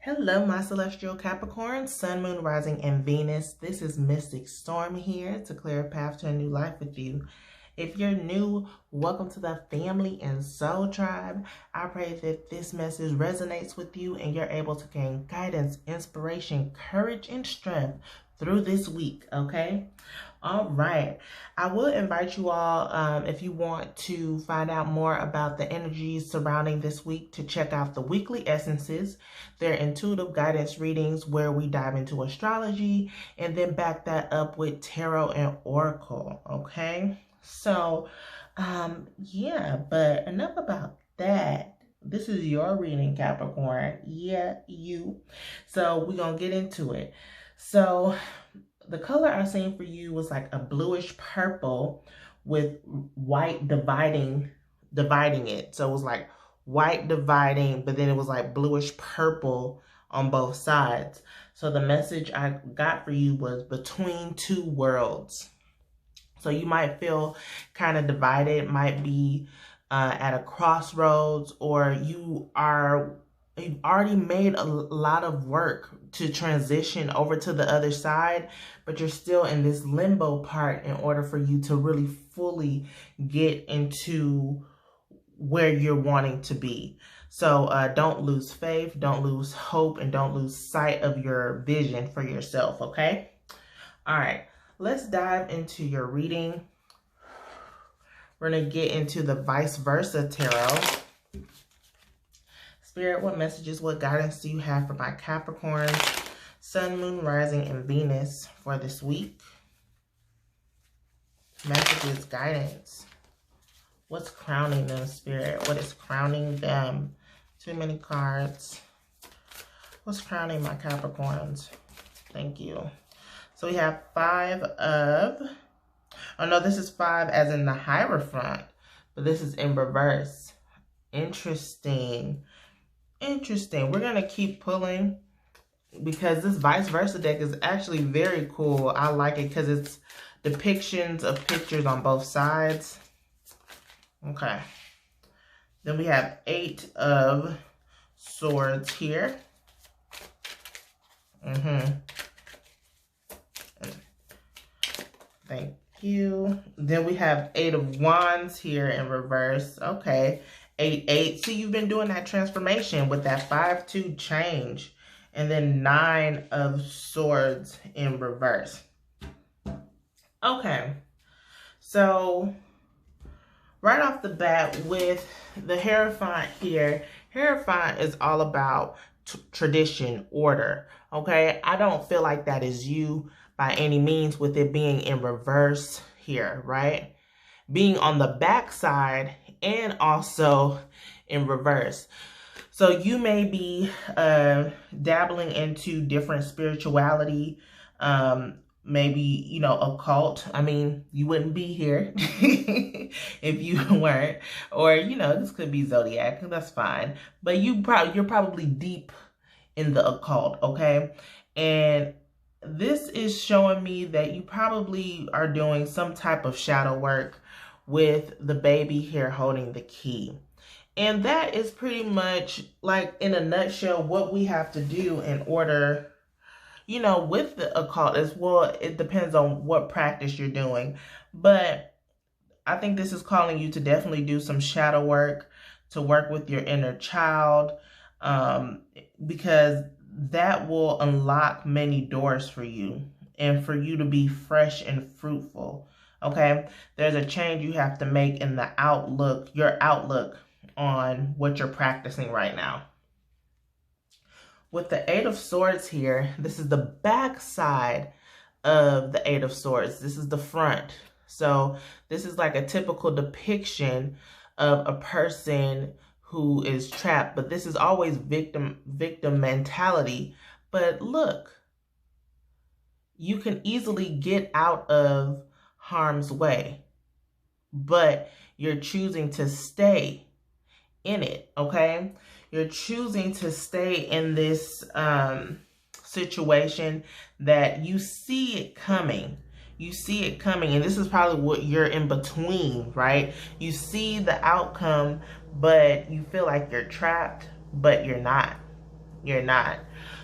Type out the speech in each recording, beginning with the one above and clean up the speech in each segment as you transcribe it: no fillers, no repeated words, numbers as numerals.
Hello, my celestial Capricorn, Sun, Moon, Rising, and Venus. This is Mystic Storm here to clear a path to a new life with you. If you're new, welcome to the family and soul tribe. I pray that this message resonates with you and you're able to gain guidance, inspiration, courage, and strength through this week, okay? All right. I will invite you all, if you want to find out more about the energies surrounding this week, to check out the weekly essences. They're intuitive guidance readings where we dive into astrology and then back that up with tarot and oracle, okay? So, yeah, but enough about that. This is your reading, Capricorn. Yeah, you. So we're going to get into it. So the color I seen for you was like a bluish purple with white dividing it. So it was like white dividing, but then it was like bluish purple on both sides. So the message I got for you was between two worlds. So you might feel kind of divided, might be at a crossroads, or you've already made a lot of work to transition over to the other side, but you're still in this limbo part in order for you to really fully get into where you're wanting to be. So don't lose faith, don't lose hope, and don't lose sight of your vision for yourself, okay? All right, let's dive into your reading. We're going to get into the vice versa tarot. Spirit, what messages, what guidance do you have for my Capricorns, Sun, Moon, Rising, and Venus for this week? Messages, guidance. What's crowning them, Spirit? What is crowning them? Too many cards. What's crowning my Capricorns? Thank you. So we have Five of... Oh, no, this is 5 as in the Hierophant, but this is in reverse. Interesting. Interesting. We're going to keep pulling because this vice versa deck is actually very cool. I like it because it's depictions of pictures on both sides. Okay. Then we have 8 of Swords here. Thank you. Then we have 8 of Wands here in reverse. Okay. 8, 8. See, you've been doing that transformation with that 5-2 change. And then 9 of Swords in reverse. Okay. So, right off the bat with the Hierophant here, Hierophant is all about tradition, order. Okay. I don't feel like that is you by any means with it being in reverse here, right? Being on the back side and also in reverse. So you may be dabbling into different spirituality, maybe, you know, occult. I mean, you wouldn't be here if you weren't. Or, you know, this could be zodiac. That's fine. But you're probably deep in the occult, okay? And this is showing me that you probably are doing some type of shadow work with the baby here holding the key. And that is pretty much, like, in a nutshell, what we have to do in order, you know, with the occult as well. It depends on what practice you're doing. But I think this is calling you to definitely do some shadow work, to work with your inner child, because that will unlock many doors for you and for you to be fresh and fruitful. Okay, there's a change you have to make in the outlook, your outlook on what you're practicing right now. With the 8 of Swords here, this is the back side of the 8 of Swords. This is the front. So this is like a typical depiction of a person who is trapped, but this is always victim mentality. But look, you can easily get out of harm's way, but you're choosing to stay in it, okay? You're choosing to stay in this situation that you see it coming. You see it coming, and this is probably what you're in between, right? You see the outcome, but you feel like you're trapped, but you're not. You're not.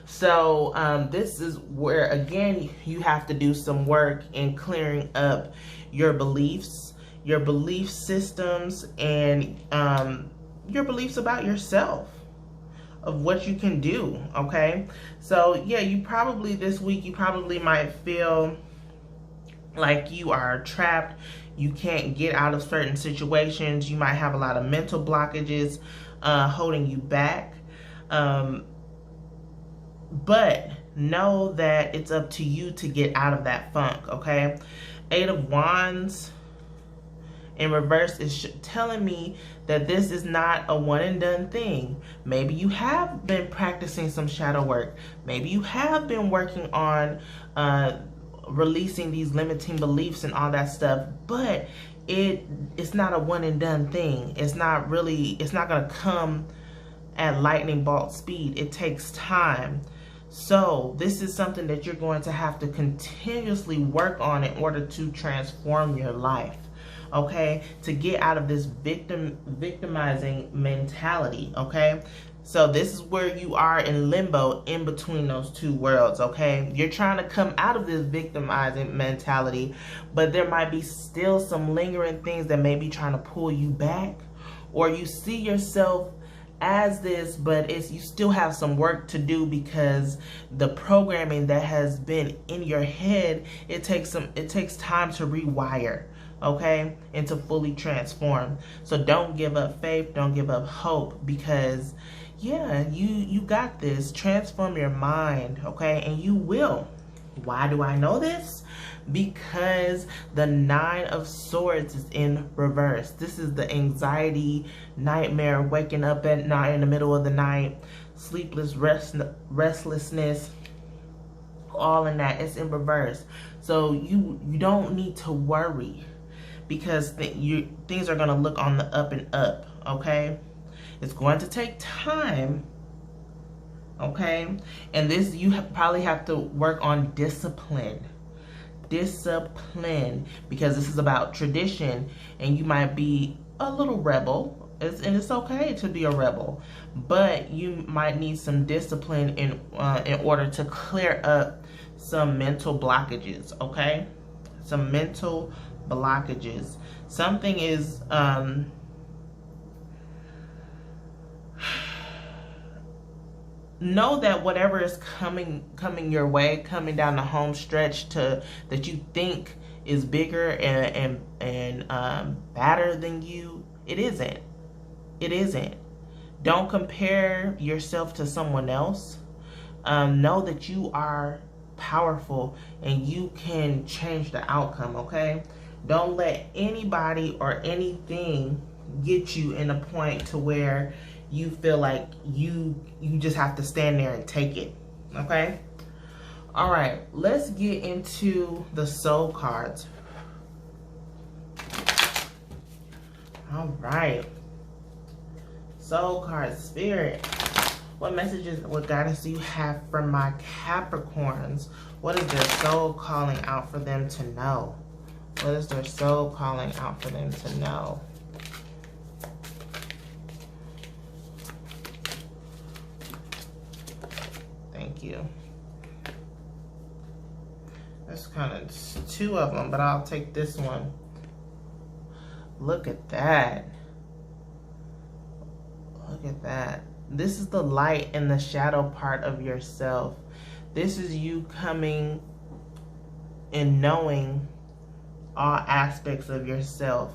So this is where, again, you have to do some work in clearing up your beliefs, your belief systems, and your beliefs about yourself, of what you can do. Okay, so yeah, you probably this week you probably might feel like you are trapped. You can't get out of certain situations. You might have a lot of mental blockages holding you back. But know that it's up to you to get out of that funk, okay? 8 of Wands in reverse is telling me that this is not a one and done thing. Maybe you have been practicing some shadow work. Maybe you have been working on releasing these limiting beliefs and all that stuff, but it's not a one and done thing. It's not gonna come at lightning bolt speed. It takes time. So this is something that you're going to have to continuously work on in order to transform your life, okay? To get out of this victimizing mentality, okay? So this is where you are in limbo in between those two worlds, okay? You're trying to come out of this victimizing mentality, but there might be still some lingering things that may be trying to pull you back, or you see yourself as this, but you still have some work to do because the programming that has been in your head, it takes time to rewire, okay, and to fully transform. So don't give up faith, don't give up hope, because yeah, you got this. Transform your mind, okay, and you will. Why do I know this? Because the 9 of Swords is in reverse. This is the anxiety, nightmare, waking up at night in the middle of the night, sleepless, restlessness, all in that. It's in reverse. So you don't need to worry, because things are going to look on the up and up, okay? It's going to take time, okay? And this, you probably have to work on discipline, because this is about tradition, and you might be a little rebel, and it's okay to be a rebel, but you might need some discipline in order to clear up some mental blockages, okay? Some mental blockages. Something is know that whatever is coming your way, coming down the home stretch that you think is bigger and badder than you, it isn't. It isn't. Don't compare yourself to someone else. Know that you are powerful and you can change the outcome, okay? Don't let anybody or anything get you in a point to where you feel like you just have to stand there and take it, okay? All right, let's get into the soul cards. All right, soul card spirit. What messages, what guidance do you have from my Capricorns? What is their soul calling out for them to know? What is their soul calling out for them to know? Thank you. That's kind of 2 of them, but I'll take this one. Look at that. Look at that. This is the light and the shadow part of yourself. This is you coming and knowing all aspects of yourself.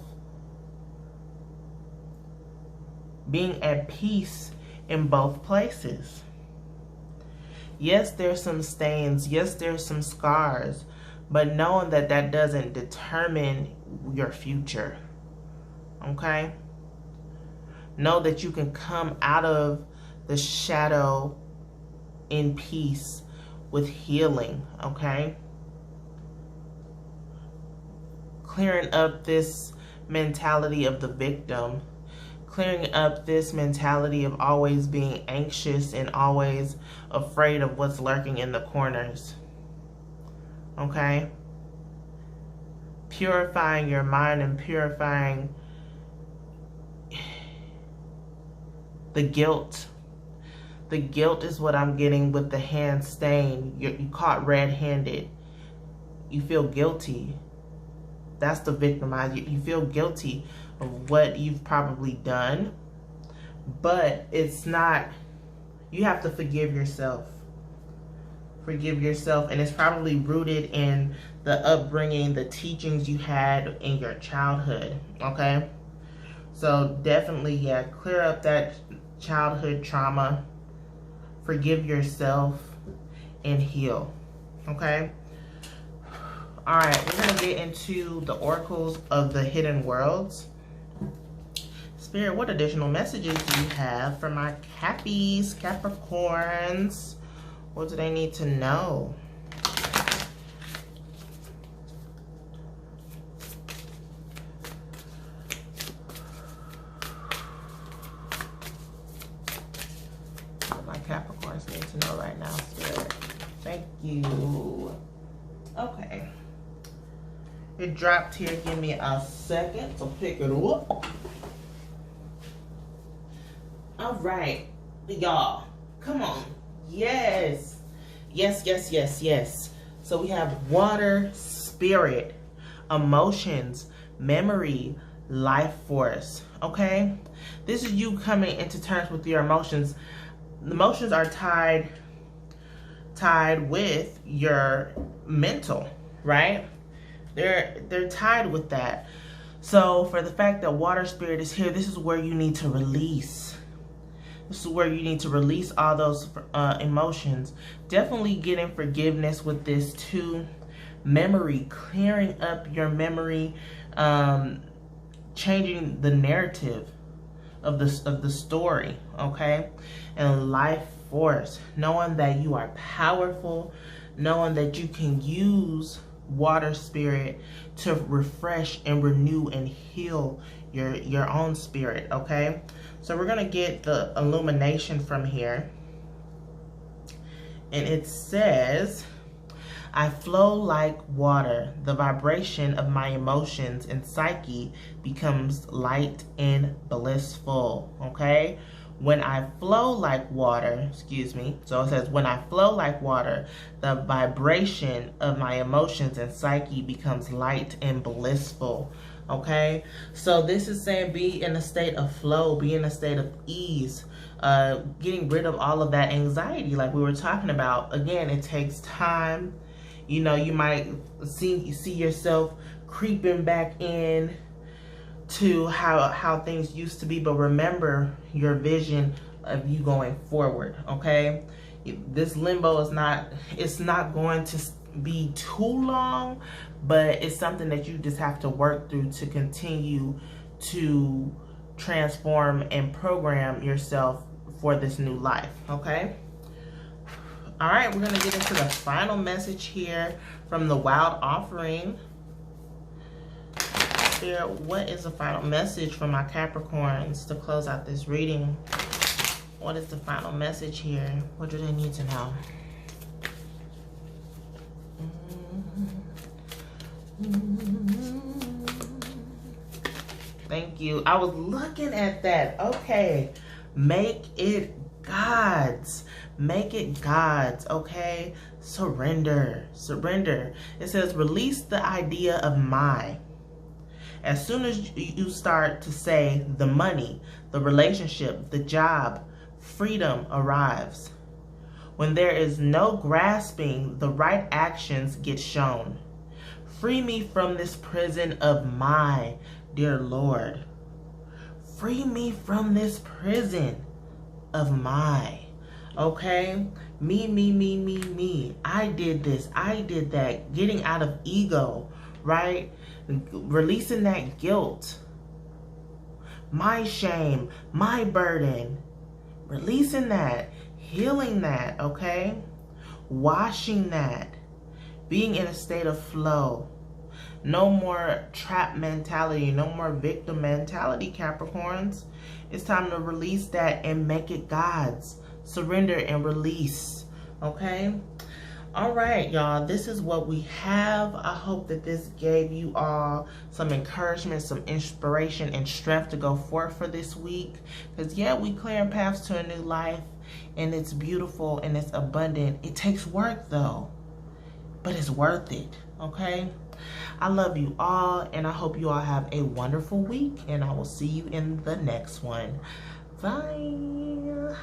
Being at peace in both places. Yes, there's some stains. Yes, there's some scars. But knowing that that doesn't determine your future. Okay? Know that you can come out of the shadow in peace with healing. Okay? Clearing up this mentality of the victim. Clearing up this mentality of always being anxious and always afraid of what's lurking in the corners. Okay? Purifying your mind and purifying the guilt, The guilt is what I'm getting with the hand stain. You caught red-handed. You feel guilty. That's the victimize. You feel guilty of what you've probably done. But it's not, you have to forgive yourself. Forgive yourself. And it's probably rooted in the upbringing, the teachings you had in your childhood. Okay? So definitely, yeah, clear up that childhood trauma. Forgive yourself and heal. Okay? All right, we're going to get into the oracles of the hidden worlds. Spirit, what additional messages do you have for my Cappies, Capricorns? What do they need to know? What my Capricorns need to know right now, Spirit. Thank you. Okay. It dropped here. Give me a second to pick it up. All right, y'all, come on. Yes, yes, yes, yes, yes. So we have water, spirit, emotions, memory, life force. Okay, this is you coming into terms with your emotions. The emotions are tied with your mental, right? They're tied with that. So for the fact that water spirit is here, this is where you need to release. This is where you need to release all those emotions. Definitely getting forgiveness with this too. Memory, clearing up your memory, changing the narrative of the story, okay? And life force, knowing that you are powerful, knowing that you can use water spirit to refresh and renew and heal your own spirit, okay? So we're gonna get the illumination from here. And it says, I flow like water. The vibration of my emotions and psyche becomes light and blissful, okay? When I flow like water, excuse me. So it says, when I flow like water, the vibration of my emotions and psyche becomes light and blissful. Okay, so this is saying be in a state of flow, be in a state of ease, getting rid of all of that anxiety like we were talking about. Again, it takes time. You know, you might see yourself creeping back in to how things used to be, but remember your vision of you going forward, okay? This limbo is not going to be too long, but it's something that you just have to work through to continue to transform and program yourself for this new life, okay? All right, we're gonna get into the final message here from the Wild Offering. Spirit, what is the final message for my Capricorns to close out this reading? What is the final message here? What do they need to know? Thank you. I was looking at that. Okay. Make it God's. Make it God's. Okay. Surrender. Surrender. It says release the idea of my. As soon as you start to say the money, the relationship, the job, freedom arrives. When there is no grasping, the right actions get shown. Free me from this prison of my, dear Lord. Free me from this prison of my. Okay? Me. I did this. I did that. Getting out of ego, right? Releasing that guilt. My shame, my burden. Releasing that. Healing that, okay? Washing that. Being in a state of flow. No more trap mentality. No more victim mentality, Capricorns. It's time to release that and make it God's. Surrender and release, okay? All right, y'all, this is what we have. I hope that this gave you all some encouragement, some inspiration, and strength to go forth for this week. Because, yeah, we clearing paths to a new life, and it's beautiful and it's abundant. It takes work, though, but it's worth it, okay? I love you all, and I hope you all have a wonderful week, and I will see you in the next one. Bye.